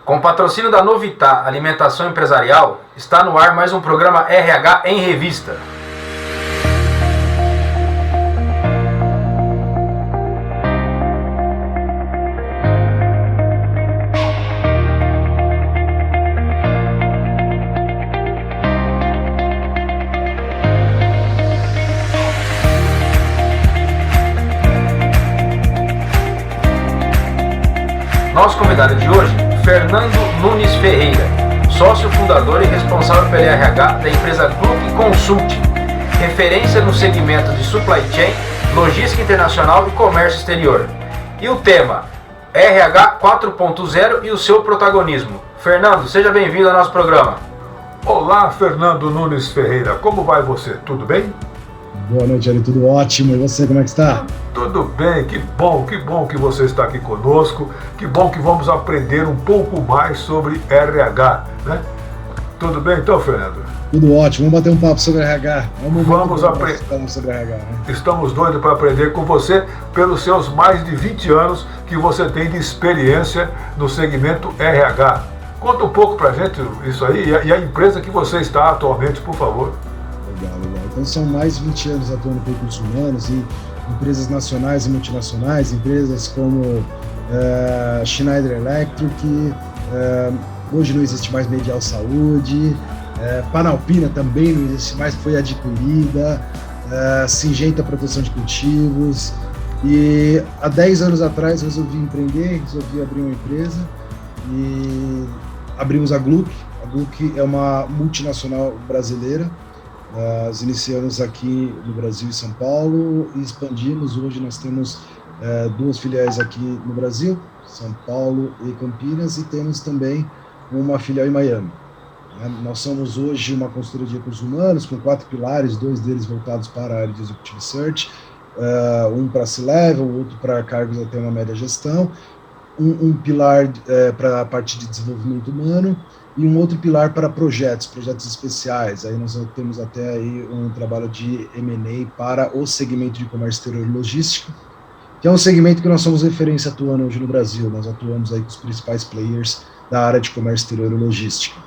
Com patrocínio da Novitá Alimentação Empresarial, está no ar mais um programa RH em Revista. Nosso convidado de hoje, Fernando Nunes Ferreira, sócio fundador e responsável pelo RH da empresa Gluck Consulting, referência no segmento de supply chain, logística internacional e comércio exterior. E o tema, RH 4.0 e o seu protagonismo. Fernando, seja bem-vindo ao nosso programa. Olá, Fernando Nunes Ferreira, como vai você? Tudo bem? Boa noite, Ari, tudo ótimo. E você, como é que está? Tudo bem, que bom que você está aqui conosco, que bom que vamos aprender um pouco mais sobre RH, né? Tudo bem então, Fernando? Tudo ótimo, vamos bater um papo sobre RH. Vamos aprender sobre RH, né? Estamos doidos para aprender com você pelos seus mais de 20 anos que você tem de experiência no segmento RH. Conta um pouco para a gente isso aí e a empresa que você está atualmente, por favor. Legal. Então são mais de 20 anos atuando com recursos humanos e empresas nacionais e multinacionais, empresas como Schneider Electric, hoje não existe mais Medial Saúde, Panalpina também não existe mais, foi adquirida, Syngenta Proteção de Cultivos, e há 10 anos atrás resolvi empreender, resolvi abrir uma empresa e abrimos a Gluck. A Gluck é uma multinacional brasileira. Nós iniciamos aqui no Brasil e São Paulo e expandimos. Hoje nós temos duas filiais aqui no Brasil, São Paulo e Campinas, e temos também uma filial em Miami. Nós somos hoje uma consultoria de recursos humanos com 4 pilares, 2 deles voltados para a área de Executive Search, um para C-Level, outro para cargos até uma média gestão, um pilar para a parte de desenvolvimento humano, e um outro pilar para projetos especiais. Aí nós temos até aí um trabalho de M&A para o segmento de comércio exterior e logística, que é um segmento que nós somos referência atuando hoje no Brasil. Nós atuamos aí com os principais players da área de comércio exterior e logística,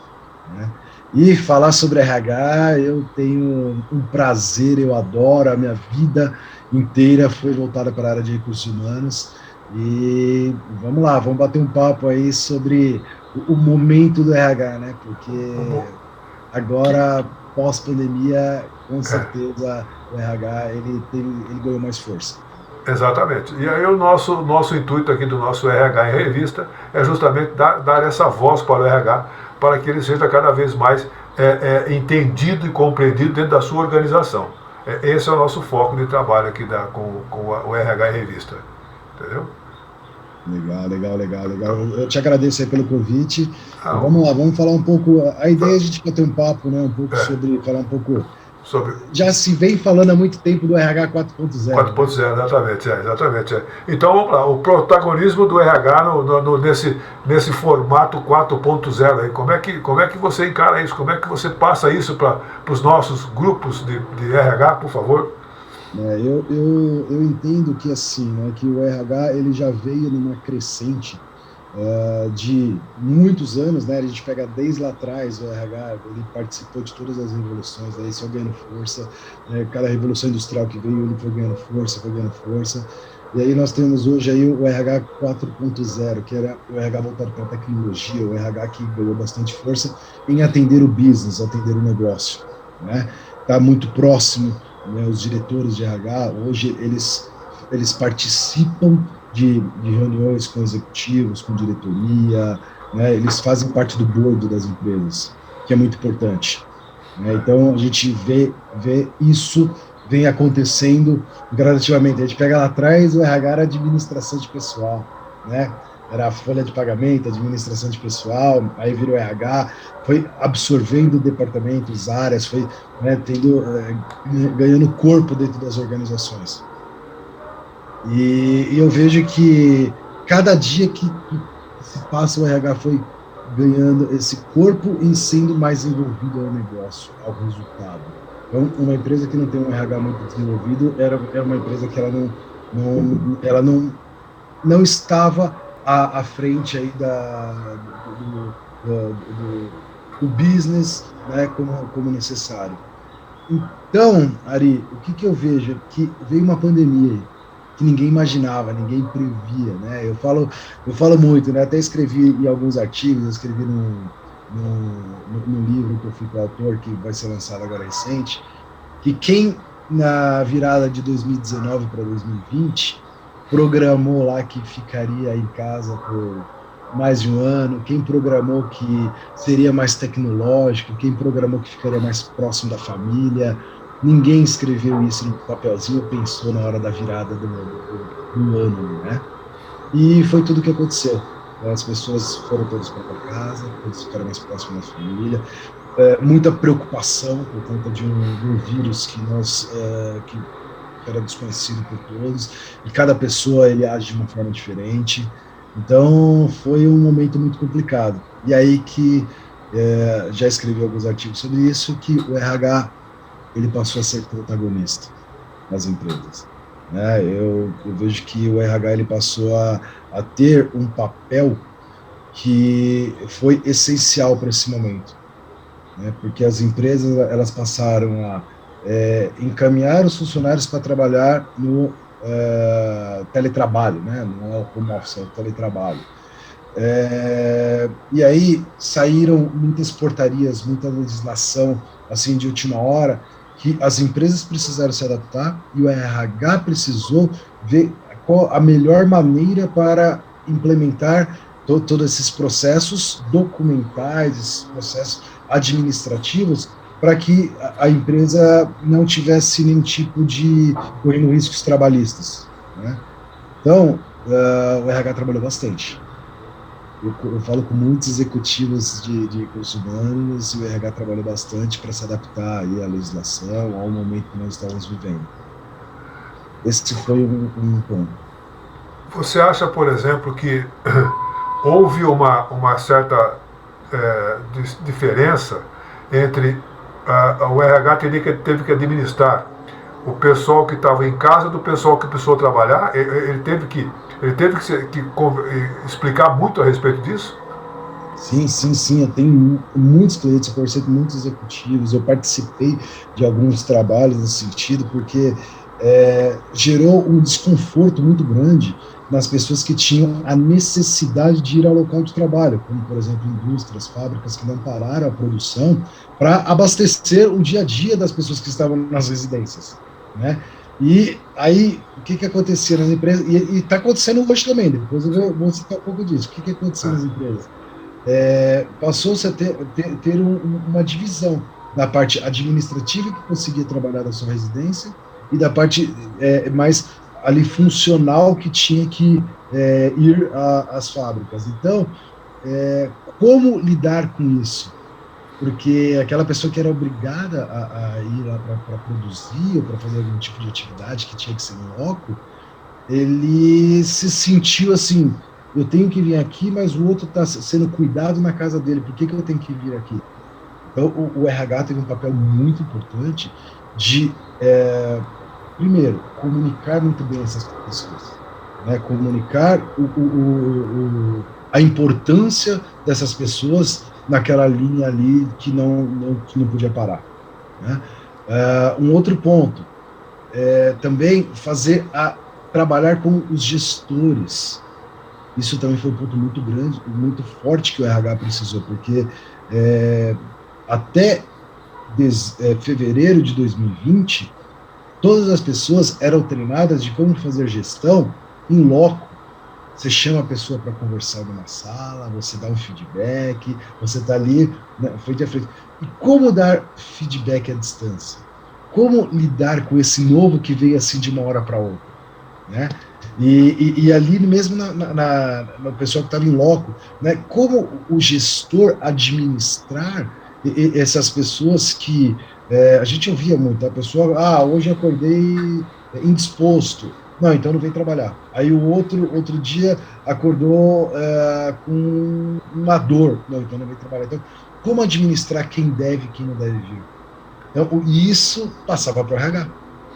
né? E falar sobre RH, eu tenho um prazer, eu adoro, a minha vida inteira foi voltada para a área de recursos humanos. E vamos lá, vamos bater um papo aí sobre o momento do RH, né? Porque agora, pós-pandemia, com certeza o RH ele ganhou mais força. Exatamente. E aí o nosso intuito aqui do nosso RH em Revista é justamente dar essa voz para o RH, para que ele seja cada vez mais entendido e compreendido dentro da sua organização. Esse é o nosso foco de trabalho aqui com o RH em Revista. Entendeu? Legal. Eu te agradeço aí pelo convite. Vamos lá, vamos falar um pouco. A ideia é a gente bater um papo, né? Um pouco falar um pouco. Já se vem falando há muito tempo do RH 4.0. 4.0, exatamente. Então vamos lá, o protagonismo do RH nesse formato 4.0 aí. Como é que você encara isso? Como é que você passa isso para os nossos grupos de RH, por favor? Eu entendo que assim, né, que o RH ele já veio numa crescente de muitos anos, né? A gente pega desde lá atrás, o RH ele participou de todas as revoluções, aí só ganhando força, né? Cada revolução industrial que veio ele foi ganhando força, e aí nós temos hoje aí o RH 4.0, que era o RH voltado para a tecnologia, o RH que ganhou bastante força em atender o business, atender o negócio, né? Tá muito próximo, né? Os diretores de RH hoje eles participam de reuniões com executivos, com diretoria, né? Eles fazem parte do board das empresas, que é muito importante, né? Então a gente vê isso vem acontecendo gradativamente. A gente pega lá atrás, o RH era administração de pessoal, né? Era a folha de pagamento, administração de pessoal, aí virou RH, foi absorvendo departamentos, áreas, foi, né, ganhando corpo dentro das organizações. E eu vejo que cada dia que se passa, o RH foi ganhando esse corpo e sendo mais envolvido ao negócio, ao resultado. Então, uma empresa que não tem um RH muito desenvolvido é uma empresa que ela não estava à frente aí do business, né, como necessário. Então, Ari, o que eu vejo? Que veio uma pandemia aí, que ninguém imaginava, ninguém previa, né? Eu falo muito, né? Até escrevi em alguns artigos, eu escrevi no livro que eu fui coautor, que vai ser lançado agora recente, que quem na virada de 2019 para 2020 programou lá que ficaria em casa por mais de um ano, quem programou que seria mais tecnológico, quem programou que ficaria mais próximo da família, ninguém escreveu isso no papelzinho, pensou na hora da virada do ano, né? E foi tudo o que aconteceu. As pessoas foram todas para casa, todos ficaram mais próximos da família, muita preocupação por conta de um vírus que era desconhecido por todos, e cada pessoa ele age de uma forma diferente. Então foi um momento muito complicado. E aí que já escrevi alguns artigos sobre isso, que o RH ele passou a ser protagonista nas empresas, né? Eu vejo que o RH ele passou a ter um papel que foi essencial para esse momento, né? Porque as empresas elas passaram a encaminhar os funcionários para trabalhar no teletrabalho, né? Não é o home office, é o teletrabalho. E aí saíram muitas portarias, muita legislação assim de última hora, que as empresas precisaram se adaptar e o RH precisou ver qual a melhor maneira para implementar todos esses processos documentais, esses processos administrativos, para que a empresa não tivesse nenhum tipo de correndo riscos trabalhistas, né? Então, o RH trabalhou bastante. Eu falo com muitos executivos de recursos humanos e o RH trabalhou bastante para se adaptar aí à legislação, ao momento que nós estávamos vivendo. Esse foi um ponto. Você acha, por exemplo, que houve uma certa diferença entre o RH teve que administrar o pessoal que estava em casa do pessoal que precisou trabalhar? Ele teve que explicar muito a respeito disso? Sim. Eu tenho muitos clientes, eu conversei com muitos executivos, eu participei de alguns trabalhos nesse sentido, porque gerou um desconforto muito grande nas pessoas que tinham a necessidade de ir ao local de trabalho, como, por exemplo, indústrias, fábricas que não pararam a produção para abastecer o dia a dia das pessoas que estavam nas residências, né? E aí, o que acontecia nas empresas, e está acontecendo hoje também, depois eu vou citar um pouco disso, o que aconteceu nas empresas? Passou-se a ter uma divisão da parte administrativa que conseguia trabalhar da sua residência e da parte mais ali funcional que tinha que ir às fábricas. Então, como lidar com isso? Porque aquela pessoa que era obrigada a ir lá para produzir ou para fazer algum tipo de atividade que tinha que ser no loco, ele se sentiu assim, eu tenho que vir aqui, mas o outro está sendo cuidado na casa dele, por que eu tenho que vir aqui? Então, o RH teve um papel muito importante de, primeiro, comunicar muito bem essas pessoas, né? Comunicar a importância dessas pessoas naquela linha ali que não podia parar, né? Um outro ponto, também trabalhar com os gestores. Isso também foi um ponto muito grande, muito forte que o RH precisou, porque até fevereiro de 2020, todas as pessoas eram treinadas de como fazer gestão em loco. Você chama a pessoa para conversar numa sala, você dá um feedback, você está ali, né, frente a frente. E como dar feedback à distância? Como lidar com esse novo que veio assim de uma hora para outra, né? E ali mesmo no pessoal que estava em loco, né? Como o gestor administrar essas pessoas que a gente ouvia muito, a pessoa, hoje acordei indisposto, não, então não vem trabalhar. Aí o outro dia acordou com uma dor, não, então não vem trabalhar. Então, como administrar quem deve e quem não deve vir? Então, isso passava para o RH.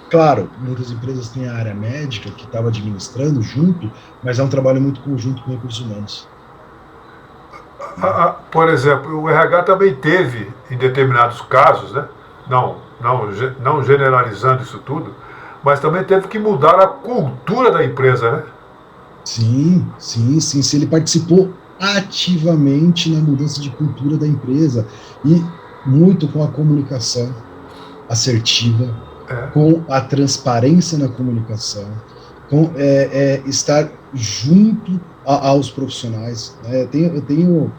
Claro, muitas empresas têm a área médica que estava administrando junto, mas é um trabalho muito conjunto com recursos humanos. Né? Por exemplo, o RH também teve, em determinados casos, né, não generalizando isso tudo, mas também teve que mudar a cultura da empresa, né? Sim, sim, sim. Se ele participou ativamente na mudança de cultura da empresa e muito com a comunicação assertiva, com a transparência na comunicação, com estar junto aos profissionais. Né? Eu tenho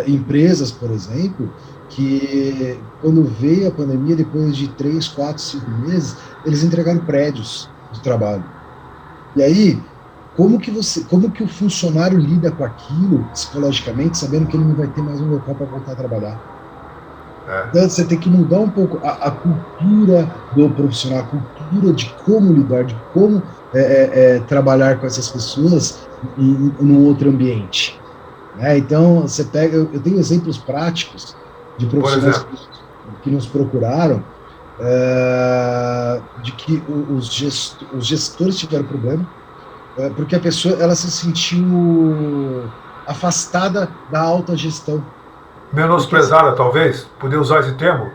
empresas, por exemplo, que quando veio a pandemia, depois de 3, 4, 5 meses, eles entregaram prédios de trabalho. E aí, como que o funcionário lida com aquilo psicologicamente, sabendo que ele não vai ter mais um local para voltar a trabalhar? Então, você tem que mudar um pouco a cultura do profissional, a cultura de como lidar, de como trabalhar com essas pessoas num outro ambiente. Né? Então, você pega, eu tenho exemplos práticos de profissionais que nos procuraram, de que os gestores tiveram problema, porque a pessoa ela se sentiu afastada da alta gestão. Menosprezada, porque, talvez? Poder usar esse termo?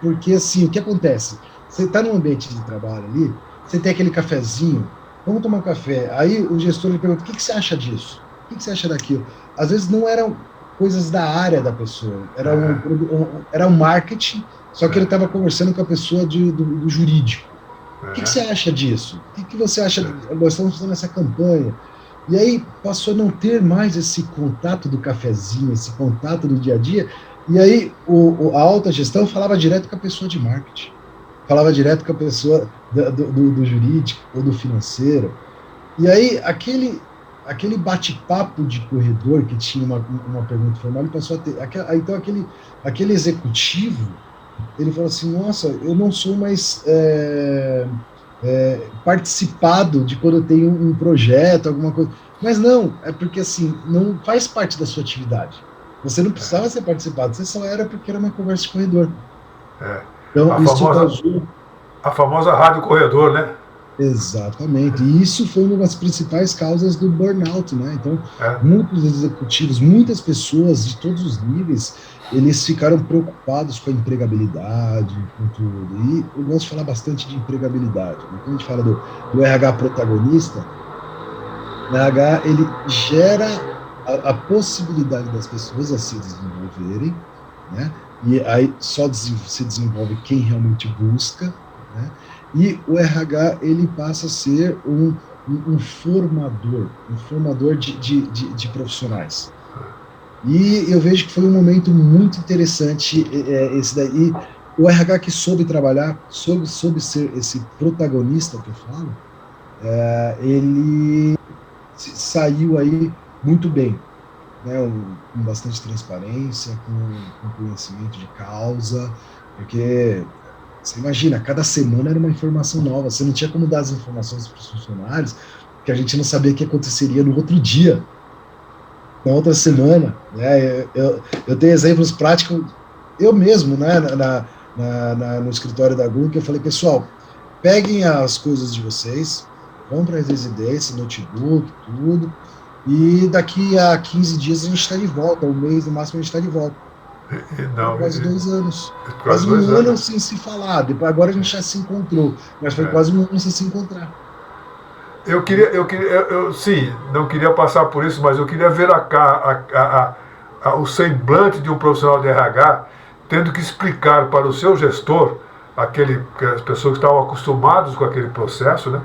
Porque assim, o que acontece? Você está num ambiente de trabalho ali, você tem aquele cafezinho, vamos tomar um café. Aí o gestor lhe pergunta, o que você acha disso? O que você acha daquilo? Às vezes não eram coisas da área da pessoa, era um marketing, só que ele estava conversando com a pessoa do jurídico. O que você acha disso? O que você acha? Nós estamos fazendo essa campanha. E aí passou a não ter mais esse contato do cafezinho, esse contato do dia a dia. E aí a alta gestão falava direto com a pessoa de marketing, falava direto com a pessoa do jurídico ou do financeiro. E aí aquele bate-papo de corredor que tinha uma pergunta formal, ele passou a ter. Então aquele executivo, ele falou assim, nossa, eu não sou mais participado de quando eu tenho um projeto, alguma coisa. Mas não, é porque assim, não faz parte da sua atividade. Você não precisava ser participado, você só era porque era uma conversa de corredor. Então, a famosa rádio corredor, né? Exatamente. E isso foi uma das principais causas do burnout, né? Então, muitos executivos, muitas pessoas de todos os níveis, eles ficaram preocupados com a empregabilidade, com tudo. E eu gosto de falar bastante de empregabilidade. Né? Quando a gente fala do RH protagonista, o RH, ele gera a possibilidade das pessoas a se desenvolverem, né? E aí só se desenvolve quem realmente busca, né? E o RH, ele passa a ser um formador de profissionais. E eu vejo que foi um momento muito interessante esse daí. O RH que soube trabalhar, soube ser esse protagonista que eu falo, ele saiu aí muito bem, né? Com bastante transparência, com conhecimento de causa, porque você imagina, cada semana era uma informação nova, você não tinha como dar as informações para os funcionários, porque a gente não sabia o que aconteceria no outro dia, na outra semana, né? Eu tenho exemplos práticos, eu mesmo, né, no escritório da Google, que eu falei, pessoal, peguem as coisas de vocês, vão para a residência, notebook, tudo, e daqui a 15 dias a gente está de volta, um mês no máximo a gente está de volta. Quase 2 anos. Quase um ano sem se falar. Depois, agora a gente já se encontrou, mas foi quase um ano sem se encontrar. Sim, não queria passar por isso, mas eu queria ver o semblante de um profissional de RH tendo que explicar para o seu gestor, as pessoas que estavam acostumadas com aquele processo, né,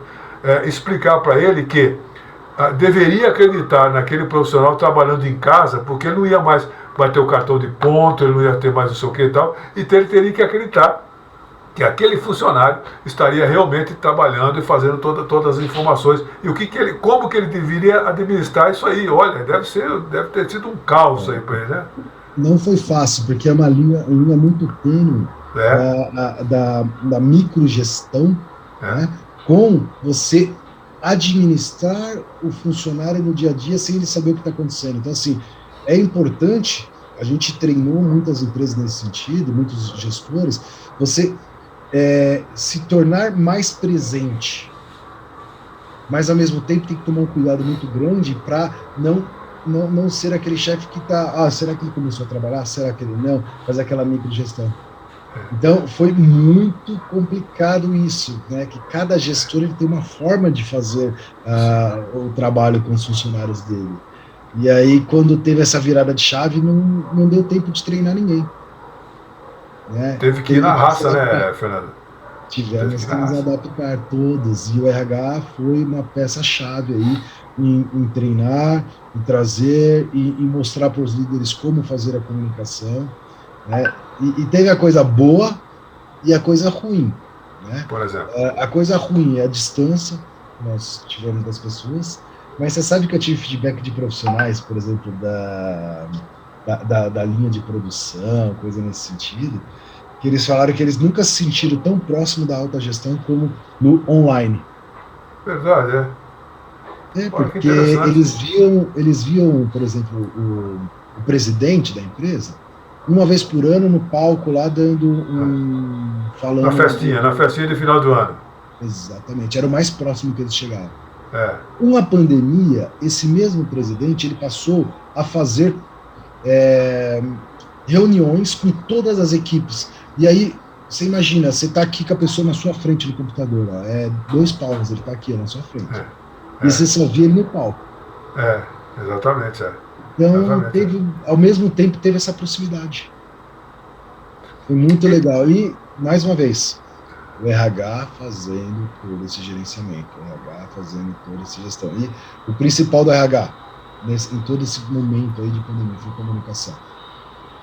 explicar para ele que deveria acreditar naquele profissional trabalhando em casa, porque ele não ia mais bater o cartão de ponto, ele não ia ter mais não sei o que e tal, e ele teria que acreditar que aquele funcionário estaria realmente trabalhando e fazendo todas as informações. E como que ele deveria administrar isso aí? Olha, deve ter sido um caos aí para ele, né? Não foi fácil, porque é uma linha muito tênue da microgestão, né, com você administrar o funcionário no dia a dia sem ele saber o que está acontecendo. Então, assim, é importante, a gente treinou muitas empresas nesse sentido, muitos gestores, você se tornar mais presente, mas ao mesmo tempo tem que tomar um cuidado muito grande para não ser aquele chefe que está, será que ele começou a trabalhar? Será que ele não? Fazer aquela microgestão. Então, foi muito complicado isso, né? Que cada gestor ele tem uma forma de fazer o trabalho com os funcionários dele. E aí, quando teve essa virada de chave, não deu tempo de treinar ninguém. Né? Teve que ir na raça, né, Fernando? Tivemos que nos adaptar todos. E o RH foi uma peça-chave aí em treinar, em trazer e mostrar para os líderes como fazer a comunicação. Né? E teve a coisa boa e a coisa ruim. Né? Por exemplo? A coisa ruim é a distância que nós tivemos das pessoas, mas você sabe que eu tive feedback de profissionais, por exemplo, da linha de produção, coisa nesse sentido, que eles falaram que eles nunca se sentiram tão próximo da alta gestão como no online. Verdade, Porque eles viam, por exemplo, o presidente da empresa, uma vez por ano no palco lá falando... Na festinha de final do ano. Exatamente, era o mais próximo que eles chegavam. Com a pandemia, esse mesmo presidente, ele passou a fazer reuniões com todas as equipes. E aí, você imagina, você está aqui com a pessoa na sua frente no computador, ó, 2 palmos, ele está aqui na sua frente. E você só via ele no palco. Exatamente, Então, ao mesmo tempo, teve essa proximidade. Foi muito legal. E, mais uma vez, o RH fazendo todo esse gerenciamento, o RH fazendo toda essa gestão. E o principal do RH, em todo esse momento aí de pandemia, foi comunicação.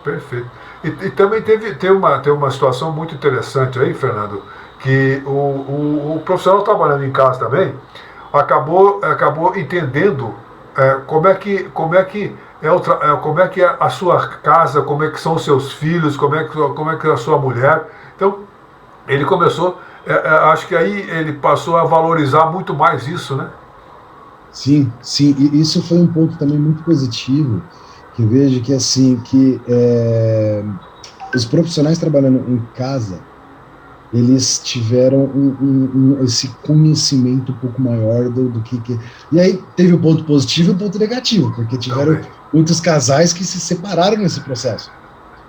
Perfeito. E também tem uma situação muito interessante aí, Fernando, que o profissional trabalhando em casa também acabou entendendo como é que é a sua casa, como é que são os seus filhos, como é que é a sua mulher. Então, ele começou, acho que aí ele passou a valorizar muito mais isso, né? Sim, e isso foi um ponto também muito positivo, que eu vejo que assim, os profissionais trabalhando em casa, eles tiveram esse conhecimento um pouco maior do que... E aí teve o ponto positivo e o ponto negativo, porque tiveram muitos casais que se separaram nesse processo,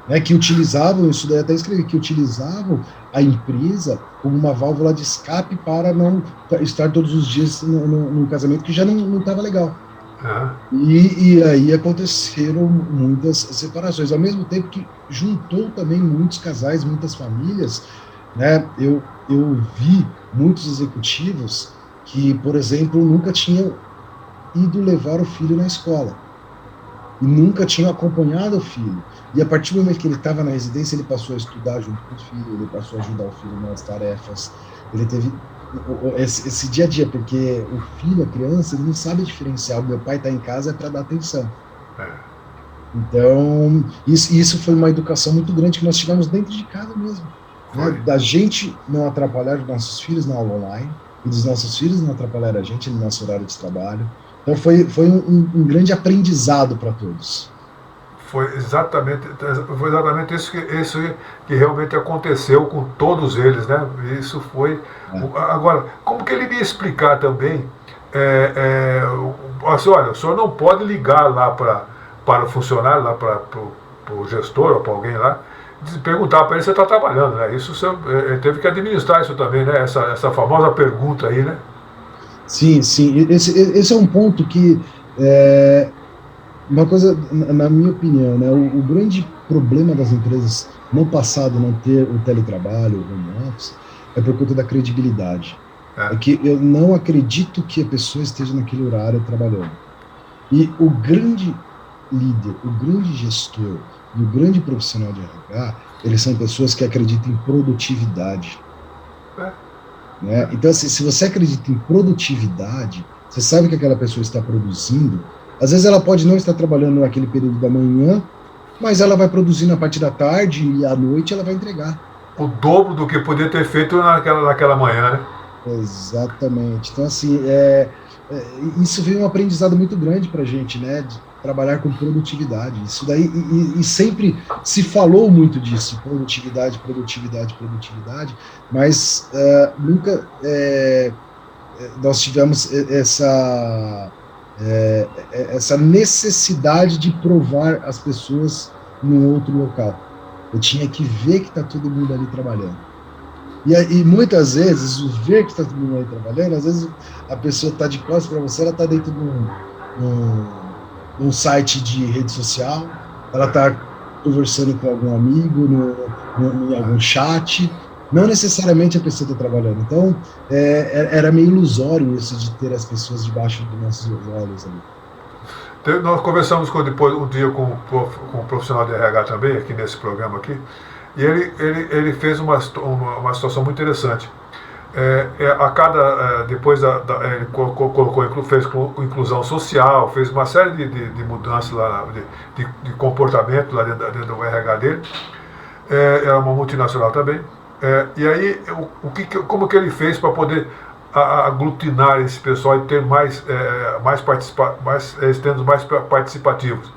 né, que utilizavam, isso daí até escrevi, que utilizavam a empresa como uma válvula de escape para não estar todos os dias num casamento que já não estava legal. E aí aconteceram muitas separações, ao mesmo tempo que juntou também muitos casais, muitas famílias, né? Eu vi muitos executivos que, por exemplo, nunca tinham ido levar o filho na escola e nunca tinham acompanhado o filho. E a partir do momento que ele estava na residência, ele passou a estudar junto com o filho, ele passou a ajudar o filho nas tarefas, ele teve esse dia a dia, porque o filho, a criança, ele não sabe diferenciar, o meu pai está em casa é para dar atenção. Então, isso foi uma educação muito grande que nós tivemos dentro de casa mesmo. Né? Da gente não atrapalhar os nossos filhos na aula online, e dos nossos filhos não atrapalhar a gente no nosso horário de trabalho. Então foi um grande aprendizado para todos. Foi exatamente isso que realmente aconteceu com todos eles, né? Isso foi... Agora, como que ele me explicar também, assim, olha, o senhor não pode ligar lá para o funcionário, lá para o gestor ou para alguém lá, perguntar para ele se você está trabalhando, né? Isso ele teve que administrar isso também, né? Essa famosa pergunta aí, né? Sim. Esse é um ponto que uma coisa, na minha opinião, né? O grande problema das empresas no passado não ter o teletrabalho, o home office, é por conta da credibilidade. É que eu não acredito que a pessoa esteja naquele horário trabalhando. E o grande líder, o grande gestor e o grande profissional de RH, eles são pessoas que acreditam em produtividade. Né? Então, assim, se você acredita em produtividade, você sabe que aquela pessoa está produzindo. Às vezes ela pode não estar trabalhando naquele período da manhã, mas ela vai produzir na parte da tarde e à noite ela vai entregar. O dobro do que podia ter feito naquela manhã, né? Exatamente. Então, assim, isso veio um aprendizado muito grande para a gente, né? trabalhar com produtividade. Isso daí, e sempre se falou muito disso, produtividade, produtividade, produtividade, mas nunca nós tivemos essa necessidade de provar as pessoas num outro local. Eu tinha que ver que está todo mundo ali trabalhando. E muitas vezes, o ver que está todo mundo ali trabalhando, às vezes a pessoa está de costas para você, ela está dentro de um site de rede social, ela está conversando com algum amigo, em algum chat, não necessariamente a pessoa está trabalhando. Então, era meio ilusório isso de ter as pessoas debaixo dos nossos olhos ali. Nós conversamos depois um dia com um profissional de RH também, aqui nesse programa aqui, e ele fez uma situação muito interessante. Depois ele fez inclusão social, fez uma série de mudanças lá, de comportamento lá dentro do RH dele. Era uma multinacional também. E aí, como que ele fez para poder aglutinar esse pessoal e ter mais estendos mais participativos?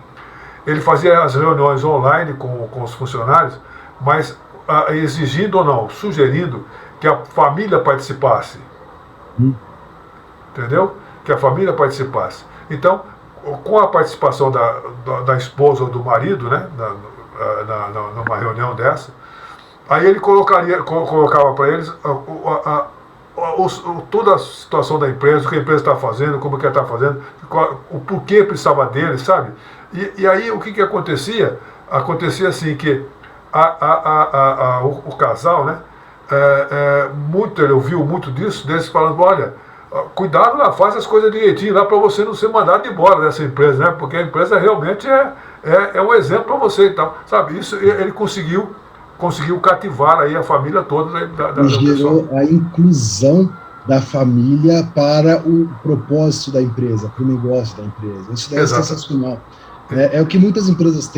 Ele fazia as reuniões online com os funcionários, mas exigindo ou não, sugerindo que a família participasse. Entendeu? Que a família participasse. Então, com a participação da esposa ou do marido, né, numa reunião dessa, aí ele colocava para eles toda a situação da empresa, o que a empresa está fazendo, como que ela está fazendo, o porquê precisava dele, sabe? E aí o que acontecia? Acontecia assim que o casal, né, ele ouviu muito disso, deles falando, olha, cuidado lá, faz as coisas direitinho lá para você não ser mandado embora dessa empresa, né? Porque a empresa realmente é um exemplo para você e tal, sabe? Isso ele conseguiu cativar aí a família toda e gerou a inclusão da família para o propósito da empresa, para o negócio da empresa. Isso daí é sensacional. É o que muitas empresas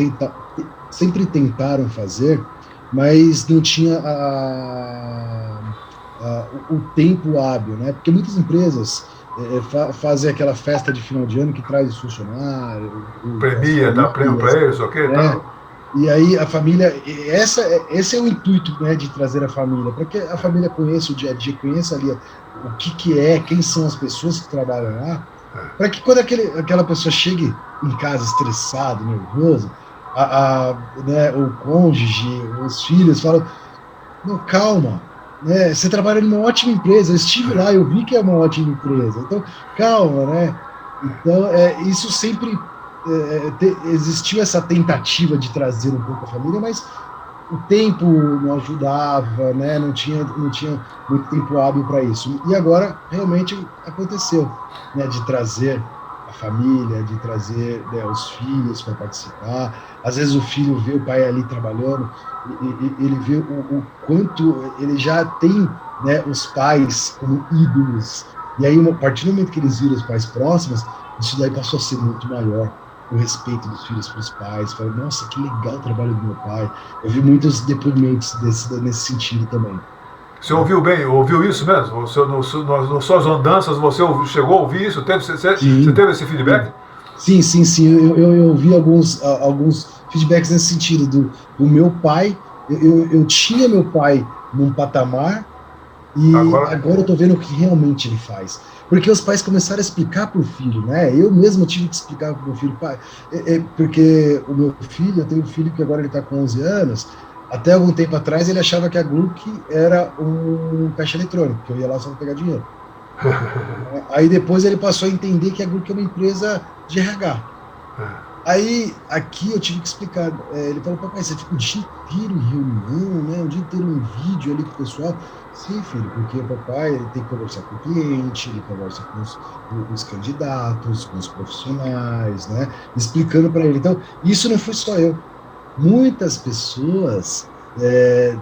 sempre tentaram fazer, mas não tinha o tempo hábil, né? Porque muitas empresas fazem aquela festa de final de ano que traz os funcionários, premia, dá prêmio para eles, ok? Tá. E aí a família, esse é o intuito, né, de trazer a família, para que a família conheça o dia a dia, conheça ali o que quem são as pessoas que trabalham lá, para que quando aquela pessoa chegue em casa estressado, nervoso, né, o cônjuge, os filhos falam, não, calma, né, você trabalha numa ótima empresa, eu estive lá, eu vi que é uma ótima empresa, então calma, né? Então isso sempre existiu essa tentativa de trazer um pouco a família, mas o tempo não ajudava, né? Não tinha muito tempo hábil para isso. E agora realmente aconteceu, né? De trazer a família, de trazer, né, os filhos para participar. Às vezes o filho vê o pai ali trabalhando, e ele vê o quanto ele já tem, né, os pais como ídolos. E aí, a partir do momento que eles viram os pais próximos, isso daí passou a ser muito maior. O respeito dos filhos para os pais, fala, nossa, que legal o trabalho do meu pai. Eu vi muitos depoimentos nesse sentido também. Você ouviu bem? Ouviu isso mesmo? Nas suas andanças, você chegou a ouvir isso? Você teve esse feedback? Sim. Eu ouvi alguns feedbacks nesse sentido do meu pai. Eu tinha meu pai num patamar e agora eu tô vendo o que realmente ele faz. Porque os pais começaram a explicar para o filho, né? Eu mesmo tive que explicar para o meu filho, pai, porque o meu filho, eu tenho um filho que agora ele está com 11 anos, até algum tempo atrás ele achava que a Gluck era um caixa eletrônico, que eu ia lá só para pegar dinheiro. Aí depois ele passou a entender que a Gluck é uma empresa de RH. Aí, aqui eu tive que explicar, ele falou, papai, você fica o dia inteiro em reunião, né? O dia inteiro em vídeo ali com o pessoal. Sim, filho, porque o papai ele tem que conversar com o cliente, ele conversa com os candidatos, com os profissionais, né? Explicando para ele. Então, isso não foi só eu. Muitas pessoas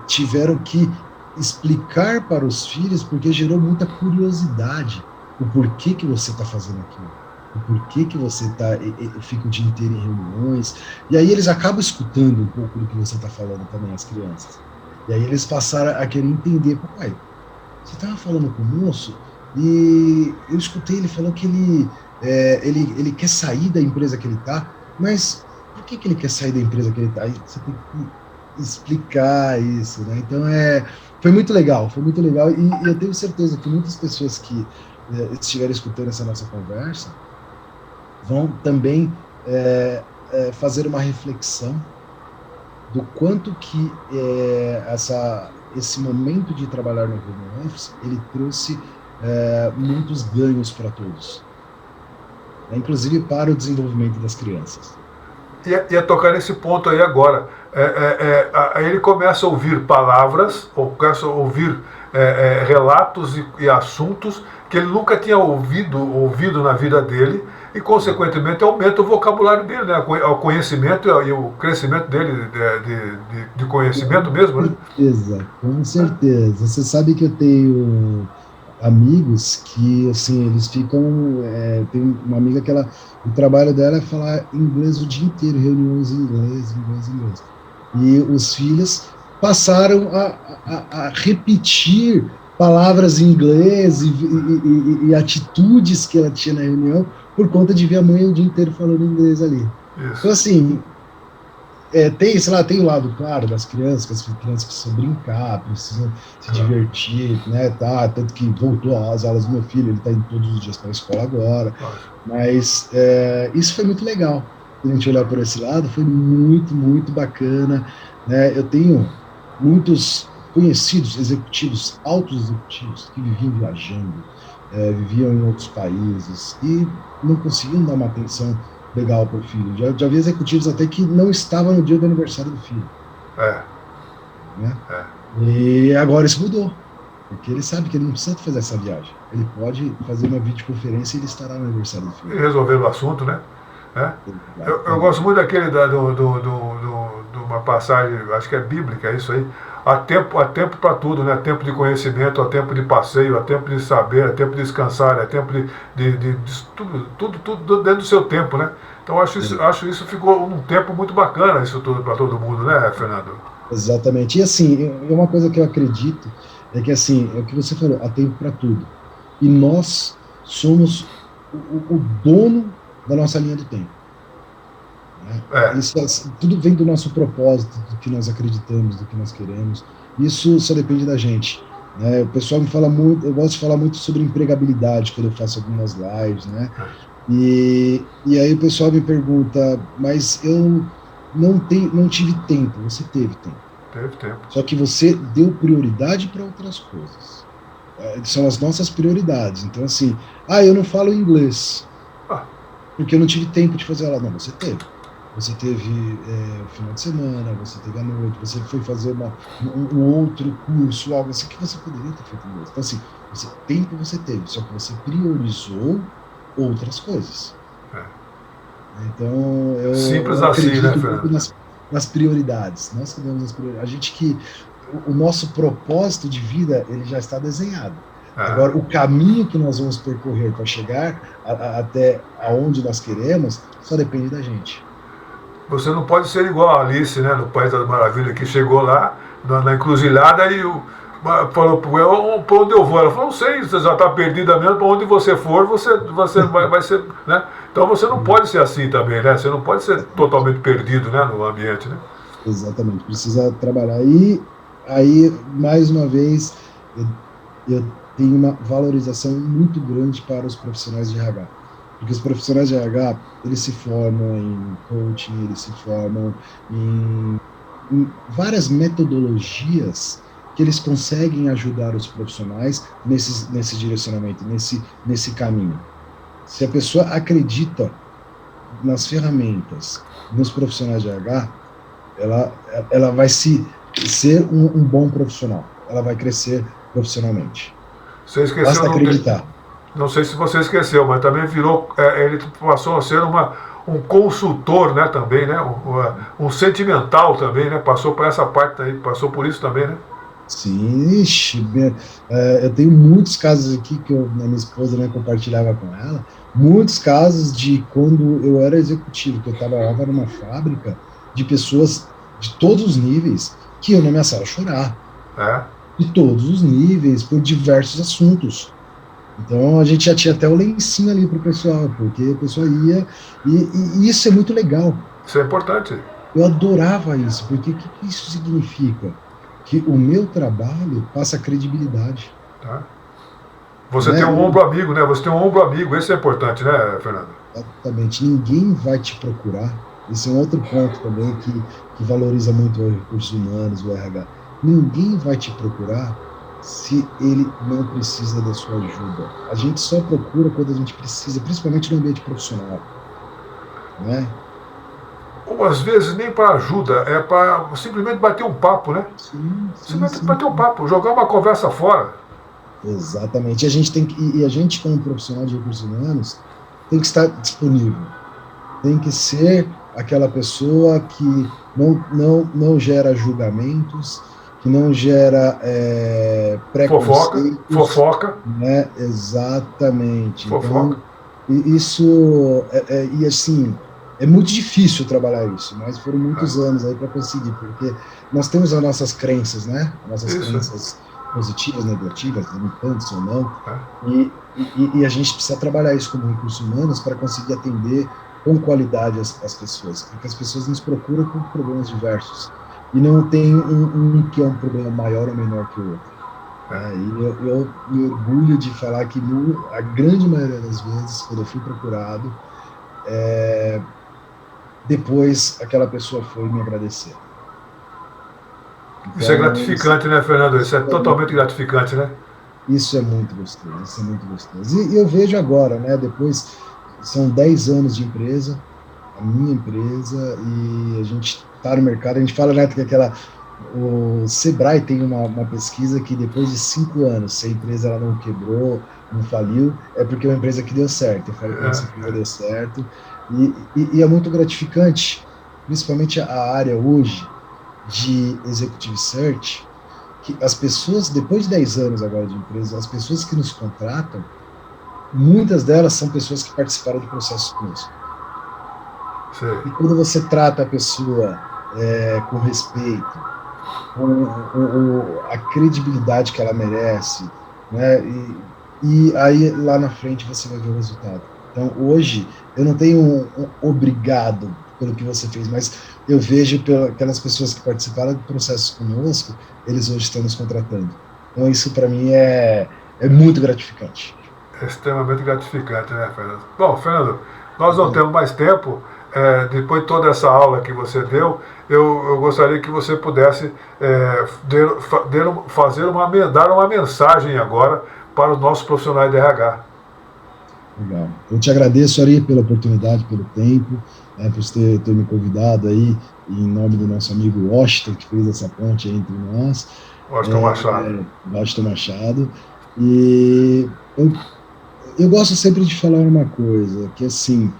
tiveram que explicar para os filhos, porque gerou muita curiosidade o porquê que você está fazendo aquilo. O porquê que você fica o dia inteiro em reuniões. E aí eles acabam escutando um pouco do que você está falando também, as crianças. E aí eles passaram a querer entender, papai, você estava falando com o moço e eu escutei ele falando que ele quer sair da empresa que ele está mas por que ele quer sair da empresa que ele está? Aí você tem que explicar isso, né? Então foi muito legal, e eu tenho certeza que muitas pessoas que estiverem escutando essa nossa conversa vão também fazer uma reflexão do quanto que esse momento de trabalhar no home office, ele trouxe muitos ganhos para todos, né? Inclusive para o desenvolvimento das crianças. Ia tocar nesse ponto aí agora. Aí ele começa a ouvir palavras, ou começa a ouvir relatos e assuntos que ele nunca tinha ouvido na vida dele, e consequentemente aumenta o vocabulário dele, né? O conhecimento e o crescimento dele de conhecimento mesmo, né? Com certeza. Você sabe que eu tenho amigos que, assim, eles ficam... tem uma amiga que o trabalho dela é falar inglês o dia inteiro, reuniões em inglês. E os filhos passaram a repetir palavras em inglês e atitudes que ela tinha na reunião por conta de ver a mãe o dia inteiro falando inglês ali. Isso. Então, assim, tem o lado, claro, das crianças, que as crianças precisam brincar, precisam se divertir, né, tanto que voltou às aulas do meu filho, ele está indo todos os dias para a escola agora, mas isso foi muito legal, a gente olhar por esse lado, foi muito, muito bacana, né? Eu tenho muitos conhecidos executivos, altos executivos, que viviam viajando, viviam em outros países e não conseguiam dar uma atenção legal para o filho. Já vi executivos até que não estavam no dia do aniversário do filho. Né? E agora isso mudou, porque ele sabe que ele não precisa fazer essa viagem. Ele pode fazer uma videoconferência e ele estará no aniversário do filho. E resolver o assunto, né? Eu gosto muito daquele de uma passagem, acho que é bíblica, é isso aí. Há tempo para tudo, né? Há tempo de conhecimento, há tempo de passeio, há tempo de saber, há tempo de descansar, há tempo de tudo dentro do seu tempo, né? Então acho isso ficou um tempo muito bacana, isso tudo para todo mundo, né, Fernando? Exatamente. E assim, uma coisa que eu acredito é que, assim, é o que você falou, há tempo para tudo. E nós somos o dono da nossa linha do tempo. Isso, tudo vem do nosso propósito, do que nós acreditamos, do que nós queremos. Isso só depende da gente, né? O pessoal me fala muito, eu gosto de falar muito sobre empregabilidade quando eu faço algumas lives, né? E aí o pessoal me pergunta, mas eu não tive tempo. Você teve tempo. Teve tempo. Só que você deu prioridade para outras coisas. São as nossas prioridades. Então, assim, eu não falo inglês porque eu não tive tempo de fazer aula. Não, você teve. Você teve o final de semana, você teve a noite, você foi fazer um outro curso, algo assim que você poderia ter feito inglês. Então, assim, tempo você teve, só que você priorizou outras coisas. Então, simples assim, né, Fernando? Nas prioridades. Nós que damos as prioridades. O nosso propósito de vida, ele já está desenhado. Agora, o caminho que nós vamos percorrer para chegar até aonde nós queremos, só depende da gente. Você não pode ser igual a Alice, né, no País das Maravilhas, que chegou lá na encruzilhada e falou para onde eu vou? Ela falou, não sei, você já está perdida mesmo, para onde você for, você vai ser, né? Então você não pode ser assim também, né? Você não pode ser totalmente perdido, né, no ambiente, né? Exatamente, precisa trabalhar. E aí, mais uma vez, eu tenho uma valorização muito grande para os profissionais de RH. Porque os profissionais de RH, eles se formam em coaching, eles se formam em várias metodologias que eles conseguem ajudar os profissionais nesse direcionamento, nesse caminho. Se a pessoa acredita nas ferramentas, nos profissionais de RH, ela vai ser um bom profissional. Ela vai crescer profissionalmente. Você esqueceu, basta acreditar. Não sei se você esqueceu, mas também ele passou a ser um consultor, né, também, né, um sentimental também, né, passou por essa parte aí, passou por isso também, né? Sim, eu tenho muitos casos aqui que a minha esposa, né, compartilhava com ela, muitos casos de quando eu era executivo, que eu trabalhava numa fábrica de pessoas de todos os níveis que iam na minha sala chorar. De todos os níveis, por diversos assuntos. Então a gente já tinha até o lencinho ali para o pessoal, porque o pessoal ia, e isso é muito legal. Isso é importante. Eu adorava isso, porque o que isso significa? Que o meu trabalho passa credibilidade. Tá? Você Né? tem um ombro amigo, né? Você tem um ombro amigo, isso é importante, né, Fernando? Exatamente. Ninguém vai te procurar. Esse é um outro ponto também que valoriza muito os recursos humanos, o RH. Ninguém vai te procurar se ele não precisa da sua ajuda. A gente só procura quando a gente precisa, principalmente no ambiente profissional. Né? Ou às vezes nem para ajuda, é para simplesmente bater um papo, né? Sim, sim, Simplesmente sim. bater um papo, jogar uma conversa fora. Exatamente. A gente tem que, e a gente, como profissional de recursos humanos, tem que estar disponível. Tem que ser aquela pessoa que não gera julgamentos, que não gera preconceitos. Fofoca. Né? Exatamente. Fofoca. Então, isso, e assim, é muito difícil trabalhar isso, mas foram muitos anos aí para conseguir, porque nós temos as nossas crenças, né? Nossas crenças positivas, negativas, limitantes ou não, e a gente precisa trabalhar isso como recursos humanos para conseguir atender com qualidade as pessoas, porque as pessoas nos procuram por problemas diversos, e não tem um que é um problema maior ou menor que o outro. E eu me orgulho de falar que a grande maioria das vezes, quando eu fui procurado, depois aquela pessoa foi me agradecer. Isso é gratificante, né, Fernando? Isso é totalmente gratificante, né? Isso é muito gostoso, isso é muito gostoso. E eu vejo agora, né, depois, são 10 anos de empresa, a minha empresa, e a gente está no mercado, a gente fala, né, que o Sebrae tem uma pesquisa que depois de 5 anos, se a empresa ela não quebrou, não faliu, é porque é uma empresa que deu certo. Eu falo que essa empresa deu certo, e é muito gratificante, principalmente a área hoje de Executive Search, que as pessoas, depois de 10 anos agora de empresa, as pessoas que nos contratam, muitas delas são pessoas que participaram de processos conosco. E quando você trata a pessoa com respeito, com a credibilidade que ela merece, né, e aí lá na frente você vai ver o resultado. Então hoje eu não tenho obrigado pelo que você fez, mas eu vejo pelas pessoas que participaram do processo conosco, eles hoje estão nos contratando. Então isso para mim é muito gratificante. É extremamente gratificante, né, Fernando? Bom, Fernando, nós não temos mais tempo. Depois de toda essa aula que você deu, eu gostaria que você pudesse dar uma mensagem agora para os nossos profissionais de RH. Legal. Eu te agradeço, Ari, pela oportunidade, pelo tempo, por você ter me convidado aí, em nome do nosso amigo Washington, que fez essa ponte entre nós. Washington Machado. Washington Machado. E eu gosto sempre de falar uma coisa, que assim,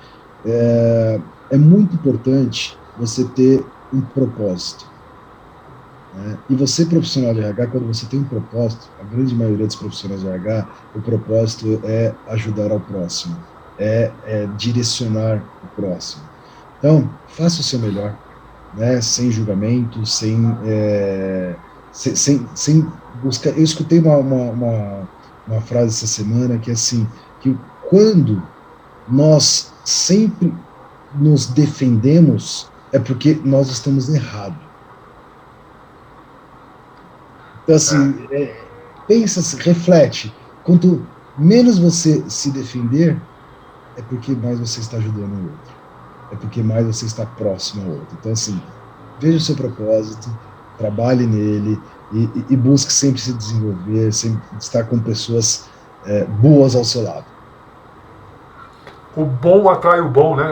é muito importante você ter um propósito. E você, profissional de RH, quando você tem um propósito, a grande maioria dos profissionais de RH, o propósito é ajudar ao próximo, é direcionar o próximo. Então, faça o seu melhor, né? Sem julgamento, sem buscar. Eu escutei uma frase essa semana que é assim, que quando nós sempre nos defendemos, é porque nós estamos errados. Então, assim, pensa, reflete. Quanto menos você se defender, é porque mais você está ajudando o outro. É porque mais você está próximo ao outro. Então, assim, veja o seu propósito, trabalhe nele e busque sempre se desenvolver, sempre estar com pessoas boas ao seu lado. O bom atrai o bom, né,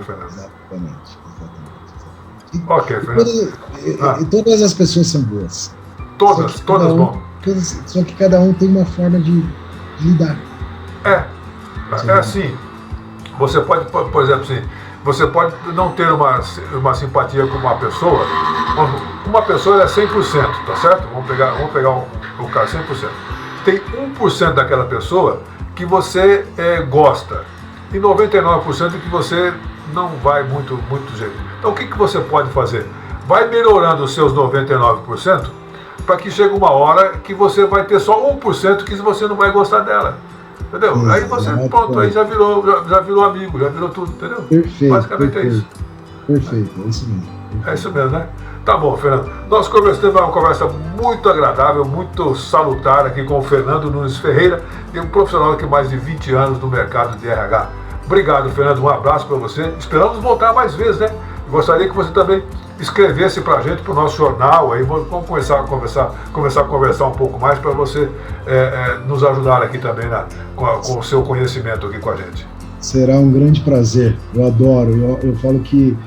Fernando? Exatamente. Ok, Fernando. E todas as pessoas são boas. Todas bom. Só que cada um tem uma forma de lidar. É assim, você pode, por exemplo, assim, você pode não ter uma simpatia com uma pessoa. Uma pessoa é 100%, tá certo? Vamos pegar o caso 100%. Tem 1% daquela pessoa que você gosta e 99% que você não vai muito jeito. Então o que você pode fazer? Vai melhorando os seus 99%, para que chegue uma hora que você vai ter só 1% que você não vai gostar dela. Entendeu? Exato. Aí você, pronto, aí já virou amigo, já virou tudo, entendeu? Perfeito. Basicamente perfeito. é isso. Perfeito, é isso mesmo. É isso mesmo, né? Tá bom, Fernando. Nós conversamos, uma conversa muito agradável, muito salutar aqui com o Fernando Nunes Ferreira, e um profissional que mais de 20 anos no mercado de RH. Obrigado, Fernando. Um abraço para você. Esperamos voltar mais vezes, né? Gostaria que você também escrevesse para a gente, para o nosso jornal. Aí vamos começar a conversar um pouco mais para você nos ajudar aqui também com o seu conhecimento aqui com a gente. Será um grande prazer. Eu adoro. Eu falo que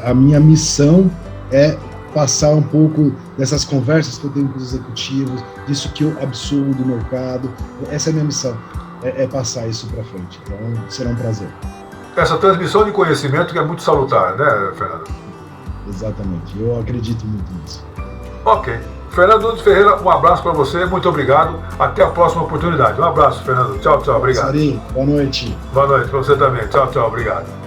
a minha missão é passar um pouco dessas conversas que eu tenho com os executivos, disso que eu absorvo do mercado. Essa é a minha missão, é passar isso para frente. Então, será um prazer. Essa transmissão de conhecimento que é muito salutar, né, Fernando? Exatamente. Eu acredito muito nisso. Ok. Fernando Nunes Ferreira, um abraço para você, muito obrigado. Até a próxima oportunidade. Um abraço, Fernando. Tchau, tchau. Obrigado. Sarim, boa noite. Boa noite para você também. Tchau, tchau. Obrigado.